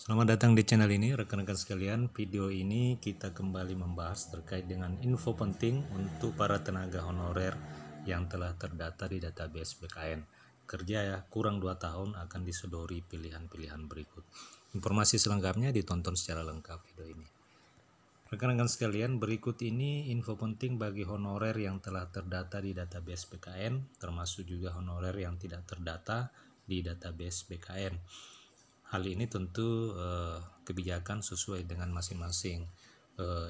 Selamat datang di channel ini rekan-rekan sekalian. Video ini kita kembali membahas terkait dengan info penting untuk para tenaga honorer yang telah terdata di database BKN. Kerja ya kurang 2 tahun akan disodori pilihan-pilihan berikut. Informasi selengkapnya ditonton secara lengkap video ini. Rekan-rekan sekalian, berikut ini info penting bagi honorer yang telah terdata di database BKN, termasuk juga honorer yang tidak terdata di database BKN. Hal ini tentu kebijakan sesuai dengan masing-masing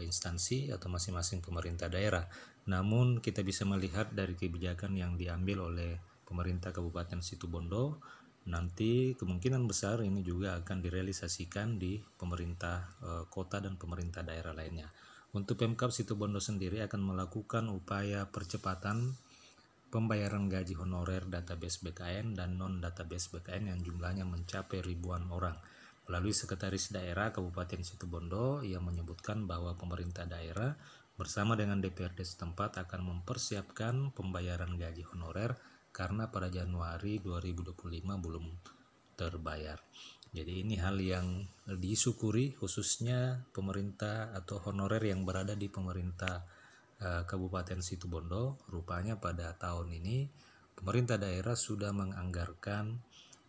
instansi atau masing-masing pemerintah daerah. Namun kita bisa melihat dari kebijakan yang diambil oleh pemerintah Kabupaten Situbondo, nanti kemungkinan besar ini juga akan direalisasikan di pemerintah kota dan pemerintah daerah lainnya. Untuk Pemkab Situbondo sendiri akan melakukan upaya percepatan pembayaran gaji honorer database BKN dan non-database BKN yang jumlahnya mencapai ribuan orang. Melalui Sekretaris Daerah Kabupaten Situbondo, ia menyebutkan bahwa pemerintah daerah bersama dengan DPRD setempat akan mempersiapkan pembayaran gaji honorer karena pada Januari 2025 belum terbayar. Jadi ini hal yang disyukuri khususnya pemerintah atau honorer yang berada di pemerintah Kabupaten Situbondo. Rupanya pada tahun ini pemerintah daerah sudah menganggarkan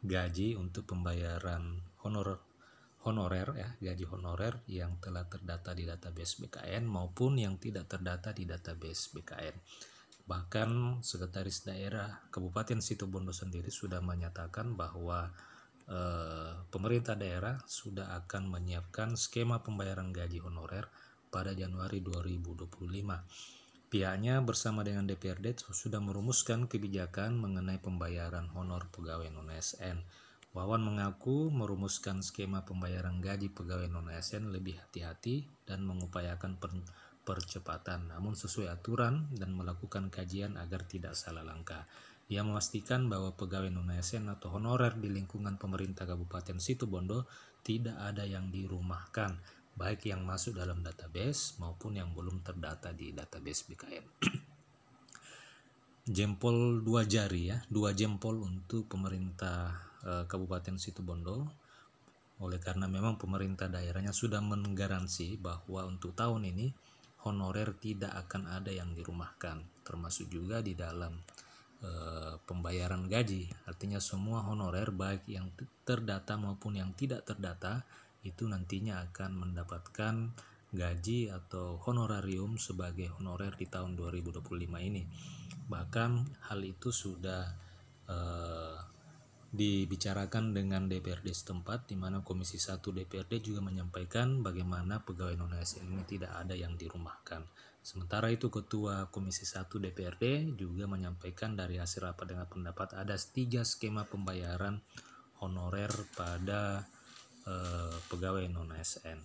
gaji untuk pembayaran honorer gaji honorer yang telah terdata di database BKN maupun yang tidak terdata di database BKN. Bahkan Sekretaris Daerah Kabupaten Situbondo sendiri sudah menyatakan bahwa pemerintah daerah sudah akan menyiapkan skema pembayaran gaji honorer pada Januari 2025. Pihaknya bersama dengan DPRD sudah merumuskan kebijakan mengenai pembayaran honor pegawai non-ASN. Wawan mengaku merumuskan skema pembayaran gaji pegawai non-ASN lebih hati-hati dan mengupayakan percepatan, namun sesuai aturan dan melakukan kajian agar tidak salah langkah. Ia memastikan bahwa pegawai non-ASN atau honorer di lingkungan pemerintah Kabupaten Situbondo tidak ada yang dirumahkan, baik yang masuk dalam database maupun yang belum terdata di database BKN. Jempol 2 jari ya, 2 jempol untuk pemerintah Kabupaten Situbondo, oleh karena memang pemerintah daerahnya sudah menggaransi bahwa untuk tahun ini honorer tidak akan ada yang dirumahkan, termasuk juga di dalam pembayaran gaji. Artinya semua honorer baik yang terdata maupun yang tidak terdata itu nantinya akan mendapatkan gaji atau honorarium sebagai honorer di tahun 2025 ini. Bahkan hal itu sudah dibicarakan dengan DPRD setempat, di mana Komisi 1 DPRD juga menyampaikan bagaimana pegawai non-ASN ini tidak ada yang dirumahkan. Sementara itu Ketua Komisi 1 DPRD juga menyampaikan dari hasil rapat dengan pendapat ada 3 skema pembayaran honorer pada pegawai non-ASN.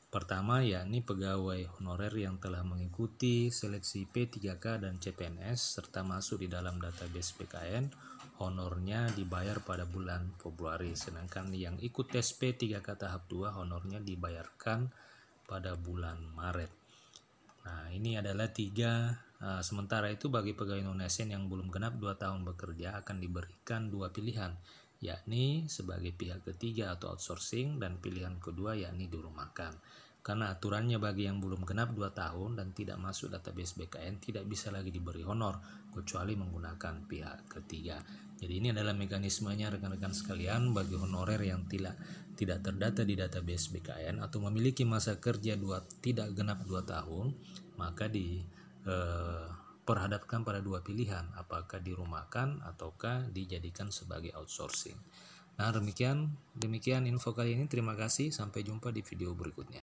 Pertama yakni pegawai honorer yang telah mengikuti seleksi P3K dan CPNS serta masuk di dalam database BKN, honornya dibayar pada bulan Februari, sedangkan yang ikut tes P3K tahap 2 honornya dibayarkan pada bulan Maret. Nah, ini adalah 3. Sementara itu bagi pegawai non-ASN yang belum genap 2 tahun bekerja akan diberikan 2 pilihan, yakni sebagai pihak ketiga atau outsourcing, dan pilihan kedua yakni dirumahkan. Karena aturannya bagi yang belum genap 2 tahun dan tidak masuk database BKN tidak bisa lagi diberi honor kecuali menggunakan pihak ketiga. Jadi ini adalah mekanismenya rekan-rekan sekalian bagi honorer yang tidak terdata di database BKN atau memiliki masa kerja tidak genap 2 tahun, maka diperhadapkan pada 2 pilihan, apakah dirumahkan ataukah dijadikan sebagai outsourcing. Nah, demikian info kali ini. Terima kasih, sampai jumpa di video berikutnya.